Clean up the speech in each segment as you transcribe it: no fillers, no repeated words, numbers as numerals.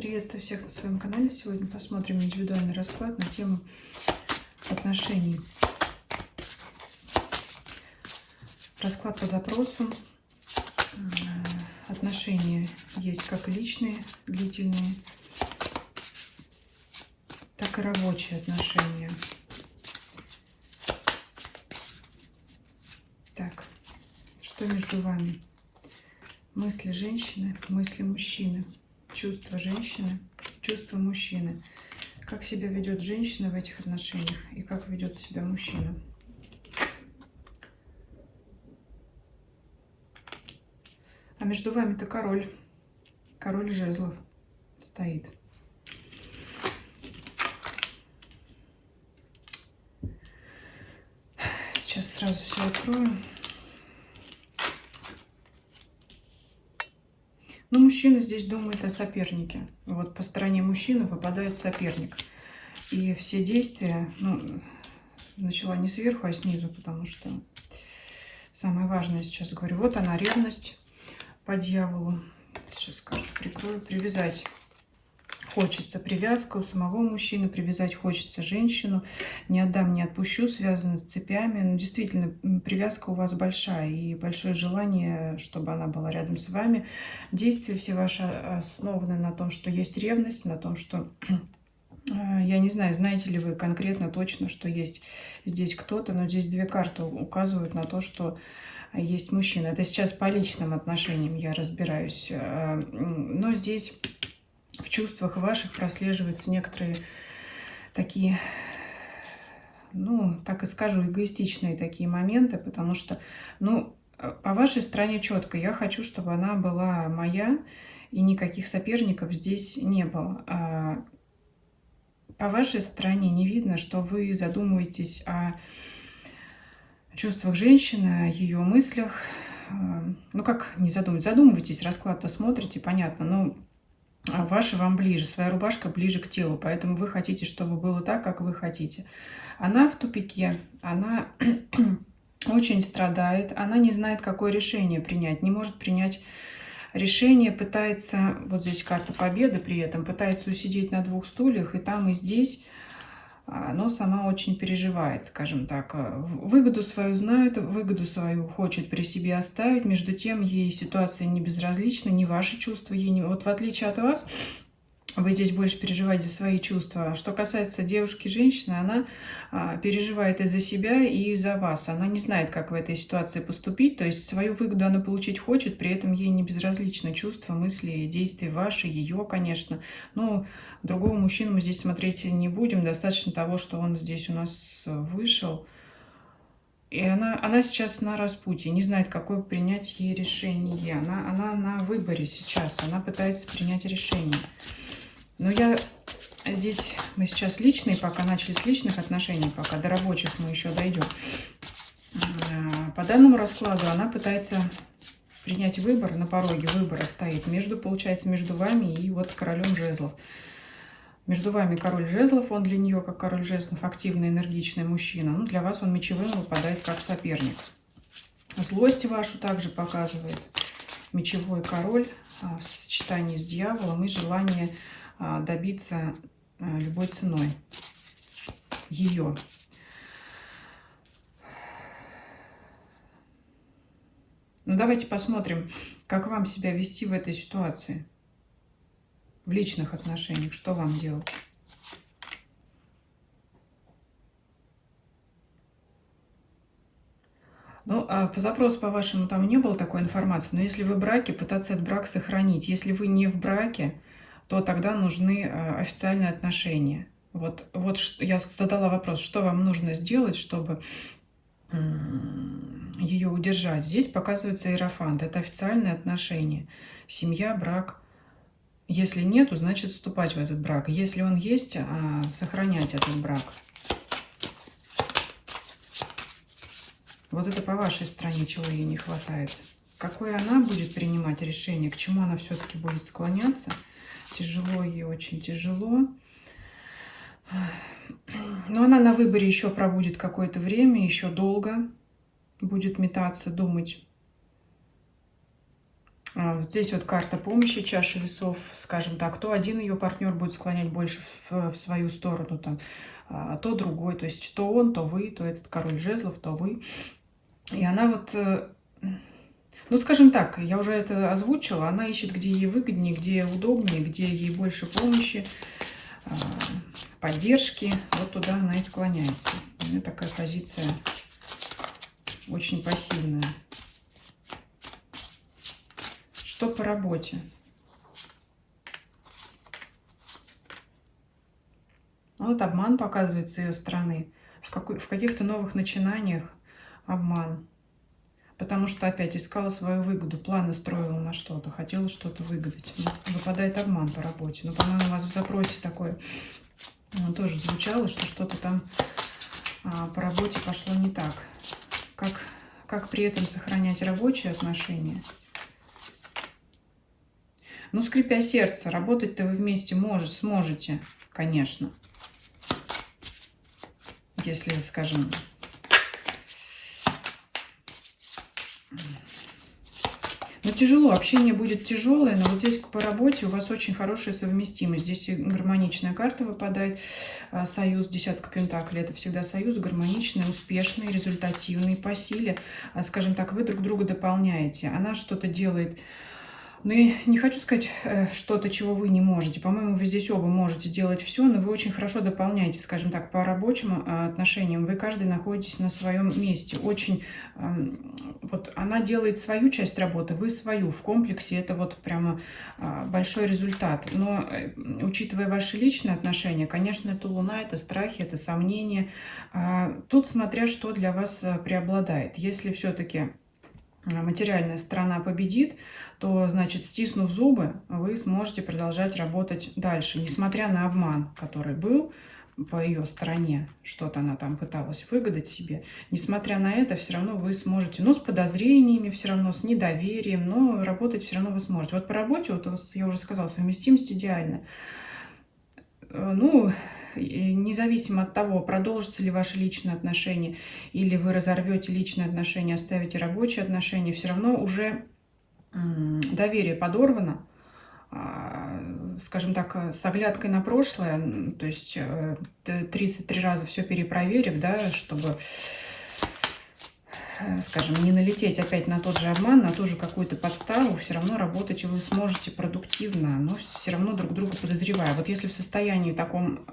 Приветствую всех на своем канале. Сегодня посмотрим индивидуальный расклад на тему отношений. Расклад по запросу. Отношения есть как личные, длительные, так и рабочие отношения. Так, что между вами? Мысли женщины, мысли мужчины. Чувства женщины, чувства мужчины. Как себя ведет женщина в этих отношениях и как ведет себя мужчина. А между вами-то король жезлов стоит. Сейчас сразу все открою. Но мужчина здесь думает о сопернике. Вот по стороне мужчины выпадает соперник. И все действия, начала не сверху, а снизу, потому что самое важное сейчас говорю. Вот она, ревность по дьяволу. Сейчас скажу, прикрою. Привязать хочется, привязка у самого мужчины, привязать хочется женщину. Не отдам, не отпущу, связано с цепями. Действительно, привязка у вас большая и большое желание, чтобы она была рядом с вами. Действия все ваши основаны на том, что есть ревность, на том, что... Я не знаю, знаете ли вы конкретно точно, что есть здесь кто-то, но здесь две карты указывают на то, что есть мужчина. Это сейчас по личным отношениям я разбираюсь. Но здесь в чувствах ваших прослеживаются некоторые такие, так и скажу, эгоистичные такие моменты, потому что, по вашей стороне четко. Я хочу, чтобы она была моя, и никаких соперников здесь не было. По вашей стороне не видно, что вы задумываетесь о чувствах женщины, о ее мыслях. Как не задумываетесь? Задумываетесь, расклад-то смотрите, понятно, но ваша вам ближе, своя рубашка ближе к телу, поэтому вы хотите, чтобы было так, как вы хотите. Она в тупике, она очень страдает, она не знает, какое решение принять, не может принять решение, пытается, вот здесь карта победы при этом, пытается усидеть на двух стульях, и там, и здесь, но сама очень переживает, скажем так. Выгоду свою знает, выгоду свою хочет при себе оставить, между тем ей ситуация не безразлична, не ваши чувства, ей не... Вот в отличие от вас, вы здесь больше переживаете за свои чувства. Что касается девушки-женщины, она переживает и за себя, и за вас. Она не знает, как в этой ситуации поступить. То есть свою выгоду она получить хочет, при этом ей не безразличны чувства, мысли, действия ваши, ее, конечно. Но другого мужчину мы здесь смотреть не будем. Достаточно того, что он здесь у нас вышел. И она сейчас на распутье, не знает, какое принять ей решение. Она на выборе сейчас, она пытается принять решение. Но мы сейчас личные, пока начали с личных отношений, пока до рабочих мы еще дойдем. По данному раскладу она пытается принять выбор, на пороге выбора стоит, получается, между вами и вот королем жезлов. Между вами король жезлов, он для нее как король жезлов, активный, энергичный мужчина. Для вас он мечевым выпадает как соперник. Злость вашу также показывает мечевой король в сочетании с дьяволом и желание добиться любой ценой ее. Давайте посмотрим, как вам себя вести в этой ситуации, в личных отношениях, что вам делать. По запросу по вашему там не было такой информации, но если вы в браке, пытаться этот брак сохранить. Если вы не в браке, то тогда нужны официальные отношения. Вот я задала вопрос, что вам нужно сделать, чтобы ее удержать. Здесь показывается иерофант. Это официальные отношения. Семья, брак. Если нету, значит вступать в этот брак. Если он есть, сохранять этот брак. Вот это по вашей стороне, чего ей не хватает. Какое она будет принимать решение, к чему она все-таки будет склоняться. Тяжело ей, очень тяжело. Но она на выборе еще пробудет какое-то время, еще долго будет метаться, думать. Вот здесь вот карта помощи, чаша весов, скажем так, то один ее партнер будет склонять больше в свою сторону, там, то другой, то есть то он, то вы, то этот король жезлов, то вы. И она вот, ну, скажем так, я уже это озвучила, она ищет, где ей выгоднее, где удобнее, где ей больше помощи, поддержки. Вот туда она и склоняется. У нее такая позиция очень пассивная. Что по работе? Вот обман показывает с ее стороны. В каких-то новых начинаниях обман. Потому что опять искала свою выгоду, планы строила на что-то, хотела что-то выгадать. Выпадает обман по работе. Но, по-моему, у вас в запросе такое тоже звучало, что что-то там по работе пошло не так. Как при этом сохранять рабочие отношения? Ну, скрипя сердце, работать-то вы вместе сможете, конечно. Если, скажем, но тяжело, общение будет тяжелое, но вот здесь по работе у вас очень хорошая совместимость. Здесь и гармоничная карта выпадает, союз, десятка пентаклей. Это всегда союз гармоничный, успешный, результативный, по силе. Скажем так, вы друг друга дополняете. Она что-то делает. Ну, я не хочу сказать что-то, чего вы не можете. По-моему, вы здесь оба можете делать все, но вы очень хорошо дополняете, скажем так, по рабочим отношениям. Вы каждый находитесь на своем месте. Очень, вот она делает свою часть работы, вы свою. В комплексе это вот прямо большой результат. Но учитывая ваши личные отношения, конечно, это Луна, это страхи, это сомнения. Тут смотря что для вас преобладает. Если все-таки материальная сторона победит, то, значит, стиснув зубы, вы сможете продолжать работать дальше, несмотря на обман, который был по ее стороне, что-то она там пыталась выгадать себе. Несмотря на это, все равно вы сможете, ну, с подозрениями, все равно с недоверием, но работать все равно вы сможете. Вот по работе, вот я уже сказала, совместимость идеальна. Ну, независимо от того, продолжатся ли ваши личные отношения, или вы разорвете личные отношения, оставите рабочие отношения, все равно уже доверие подорвано, скажем так, с оглядкой на прошлое, то есть 33 раза все перепроверив, да, чтобы, скажем, не налететь опять на тот же обман, на ту же какую-то подставу, все равно работать вы сможете продуктивно, но все равно друг друга подозревая. Вот если в состоянии таком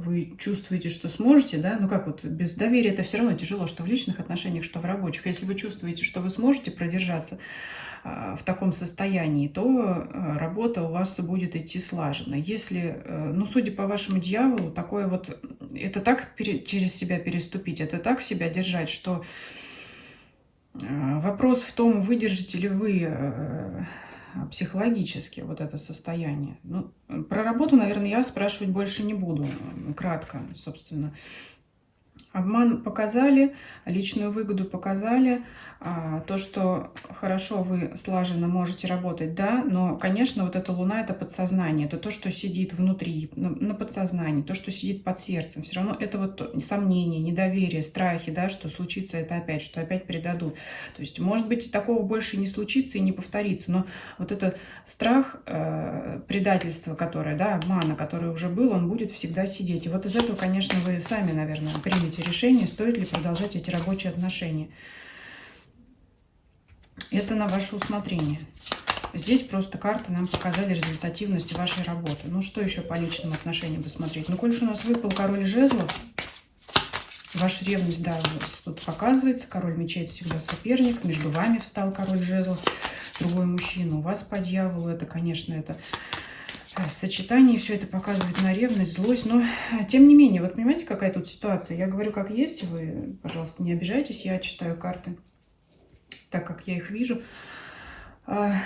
вы чувствуете, что сможете, да, ну как вот без доверия это все равно тяжело, что в личных отношениях, что в рабочих. Если вы чувствуете, что вы сможете продержаться в таком состоянии, то работа у вас будет идти слаженно. Если, ну, судя по вашему дьяволу, такое вот, это так через себя переступить, это так себя держать, что вопрос в том, выдержите ли вы психологически вот это состояние. Ну, про работу, наверное, я спрашивать больше не буду, кратко, собственно. Обман показали, личную выгоду показали, то, что хорошо вы слаженно можете работать, да, но, конечно, вот эта Луна – это подсознание, это то, что сидит внутри, на подсознании, то, что сидит под сердцем. Все равно это вот сомнения, недоверие, страхи, да, что случится это опять, что опять предадут. То есть, может быть, такого больше не случится и не повторится, но вот этот страх предательства, которое, да, обмана, который уже был, он будет всегда сидеть. И вот из этого, конечно, вы сами, наверное, примете решение, стоит ли продолжать эти рабочие отношения. Это на ваше усмотрение. Здесь просто карты нам показали результативность вашей работы. Ну, что еще по личным отношениям посмотреть? Ну, коль у нас выпал король жезлов, ваша ревность, да, тут показывается. Король мечей – это всегда соперник. Между вами встал король жезлов, другой мужчина. У вас по дьяволу, это, конечно, это в сочетании все это показывает на ревность, злость. Но, тем не менее, вот понимаете, какая тут ситуация? Я говорю, как есть, вы, пожалуйста, не обижайтесь, я читаю карты так, как я их вижу. Она,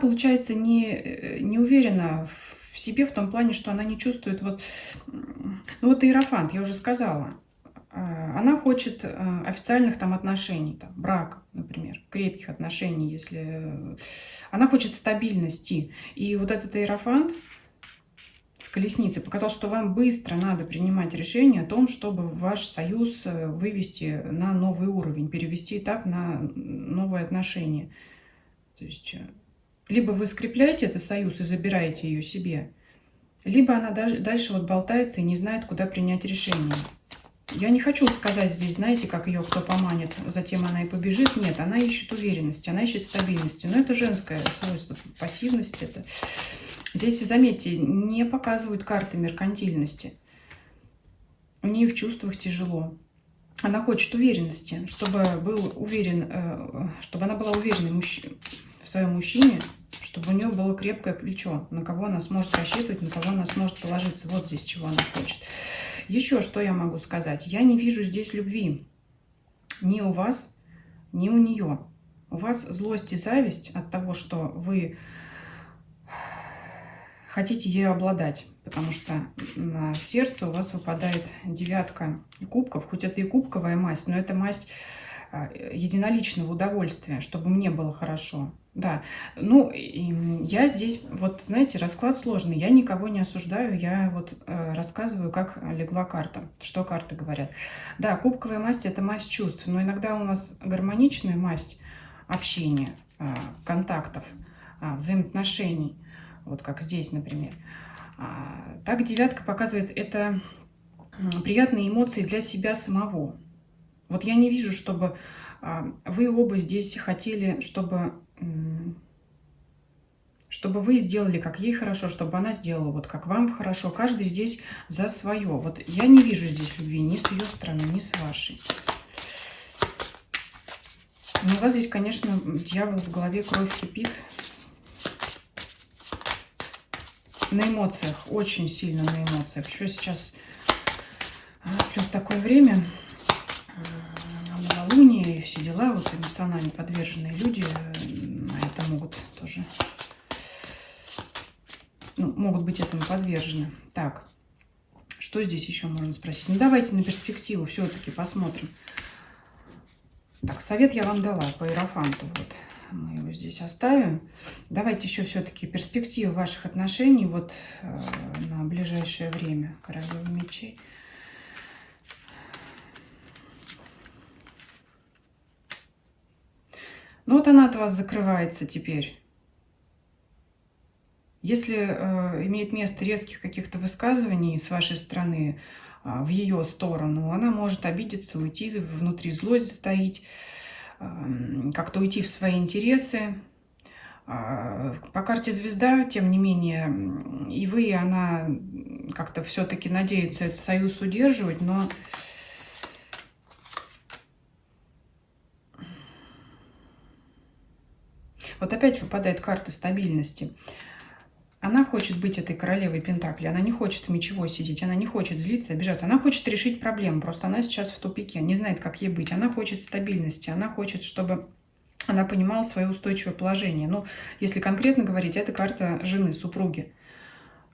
получается, не уверена в себе в том плане, что она не чувствует вот... Ну, вот иерофант, я уже сказала. Она хочет официальных там отношений, там, брака, например, крепких отношений, если... Она хочет стабильности. И вот этот иерофант, колесницы. Показал, что вам быстро надо принимать решение о том, чтобы ваш союз вывести на новый уровень, перевести этап на новые отношения. То есть либо вы скрепляете этот союз и забираете ее себе, либо она дальше вот болтается и не знает, куда принять решение. Я не хочу сказать здесь, знаете, как ее кто поманит, затем она и побежит. Нет, она ищет уверенности, она ищет стабильности. Но это женское свойство, пассивность это. Здесь, заметьте, не показывают карты меркантильности. У нее в чувствах тяжело. Она хочет уверенности, чтобы она была уверена в своем мужчине, чтобы у нее было крепкое плечо, на кого она сможет рассчитывать, на кого она сможет положиться. Вот здесь чего она хочет. Еще что я могу сказать? Я не вижу здесь любви ни у вас, ни у нее. У вас злость и зависть от того, что вы хотите ею обладать, потому что на сердце у вас выпадает 9 кубков, хоть это и кубковая масть, но это масть единоличного удовольствия, чтобы мне было хорошо. Да, ну, и я здесь, вот, знаете, расклад сложный, я никого не осуждаю, я вот рассказываю, как легла карта, что карты говорят. Да, кубковая масть – это масть чувств, но иногда у нас гармоничная масть общения, контактов, взаимоотношений, вот как здесь, например. Так 9 показывает это приятные эмоции для себя самого. Вот я не вижу, чтобы вы оба здесь хотели, чтобы вы сделали, как ей хорошо, чтобы она сделала, вот как вам хорошо. Каждый здесь за свое. Вот я не вижу здесь любви ни с ее стороны, ни с вашей. Но у вас здесь, конечно, дьявол в голове, кровь кипит. На эмоциях, очень сильно на эмоциях. Еще сейчас плюс такое время, новолуние и все дела, вот эмоционально подверженные люди на это могут тоже, могут быть этому подвержены. Так, что здесь еще можно спросить? Ну, давайте на перспективу все-таки посмотрим. Так, совет я вам дала по иерофанту, вот. Мы его здесь оставим. Давайте еще все-таки перспективы ваших отношений вот на ближайшее время. Королева мечей. Ну вот она от вас закрывается теперь. Если имеет место резких каких-то высказываний с вашей стороны в ее сторону, она может обидеться, уйти, внутри злость затаить, как-то уйти в свои интересы. По карте звезда, тем не менее, и вы, и она как-то все-таки надеются этот союз удерживать, но вот опять выпадает карта стабильности. Она хочет быть этой королевой Пентаклей, она не хочет в мечевой сидеть, она не хочет злиться, обижаться, она хочет решить проблему, просто она сейчас в тупике, не знает, как ей быть, она хочет стабильности, она хочет, чтобы она понимала свое устойчивое положение. Ну, если конкретно говорить, это карта жены, супруги.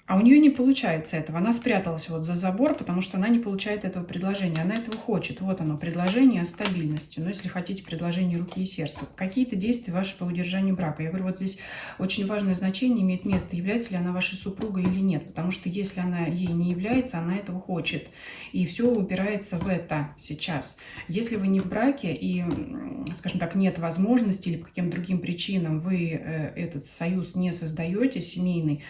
А у нее не получается этого. Она спряталась вот за забор, потому что она не получает этого предложения. Она этого хочет. Вот оно, предложение о стабильности. Но если хотите, предложение руки и сердца. Какие-то действия ваши по удержанию брака. Я говорю, вот здесь очень важное значение имеет место, является ли она вашей супругой или нет. Потому что если она ей не является, она этого хочет. И все упирается в это сейчас. Если вы не в браке и, скажем так, нет возможности или по каким-то другим причинам вы этот союз не создаете, семейный,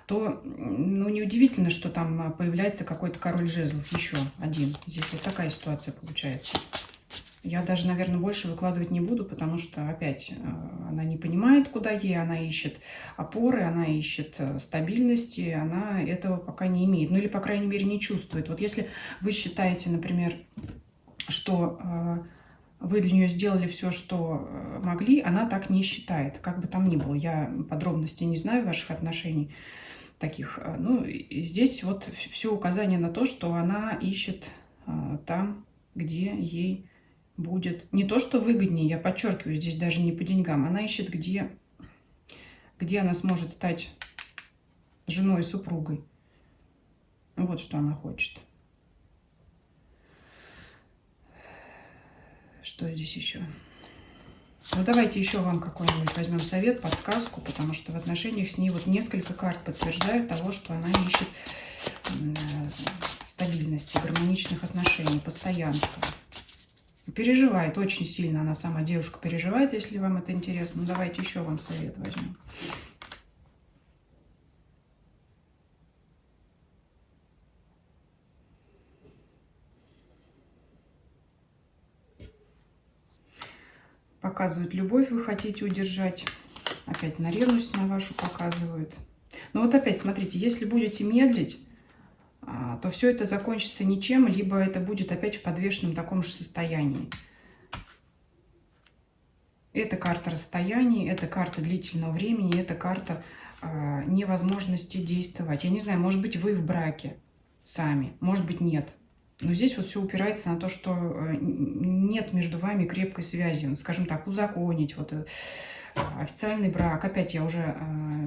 то неудивительно, что там появляется какой-то король жезлов, еще один. Здесь вот такая ситуация получается. Я даже, наверное, больше выкладывать не буду, потому что, опять, она не понимает, куда ей, она ищет опоры, она ищет стабильности, она этого пока не имеет. Ну или, по крайней мере, не чувствует. Вот если вы считаете, например, что вы для нее сделали все, что могли, она так не считает, как бы там ни было. Я подробностей не знаю ваших отношений таких. Ну, и здесь вот все указание на то, что она ищет там, где ей будет не то, что выгоднее, я подчеркиваю, здесь даже не по деньгам, она ищет, где она сможет стать женой и супругой. Вот что она хочет. Что здесь еще? Ну, давайте еще вам какой-нибудь возьмем совет, подсказку, потому что в отношениях с ней вот несколько карт подтверждают того, что она ищет стабильности, гармоничных отношений, постоянства. Переживает очень сильно, она сама девушка переживает, если вам это интересно. Ну, давайте еще вам совет возьмем. Показывают любовь, вы хотите удержать. Опять на ревность на вашу показывают. Но вот опять, смотрите, если будете медлить, то все это закончится ничем, либо это будет опять в подвешенном таком же состоянии. Это карта расстояний, это карта длительного времени, это карта невозможности действовать. Я не знаю, может быть, вы в браке сами, может быть, нет. Но здесь вот все упирается на то, что нет между вами крепкой связи. Ну, скажем так, узаконить вот официальный брак. Опять я уже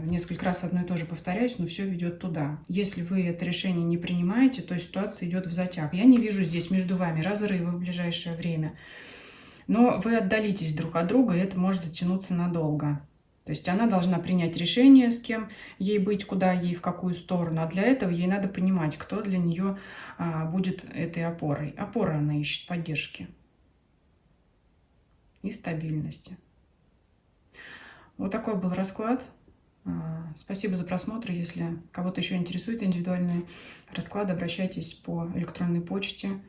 несколько раз одно и то же повторяюсь, но все ведет туда. Если вы это решение не принимаете, то ситуация идет в затяг. Я не вижу здесь между вами разрыва в ближайшее время. Но вы отдалитесь друг от друга, и это может затянуться надолго. То есть она должна принять решение, с кем ей быть, куда ей, в какую сторону. А для этого ей надо понимать, кто для нее будет этой опорой. Опора она ищет, поддержки и стабильности. Вот такой был расклад. Спасибо за просмотр. Если кого-то еще интересует индивидуальный расклад, обращайтесь по электронной почте.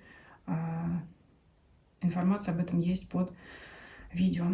Информация об этом есть под видео.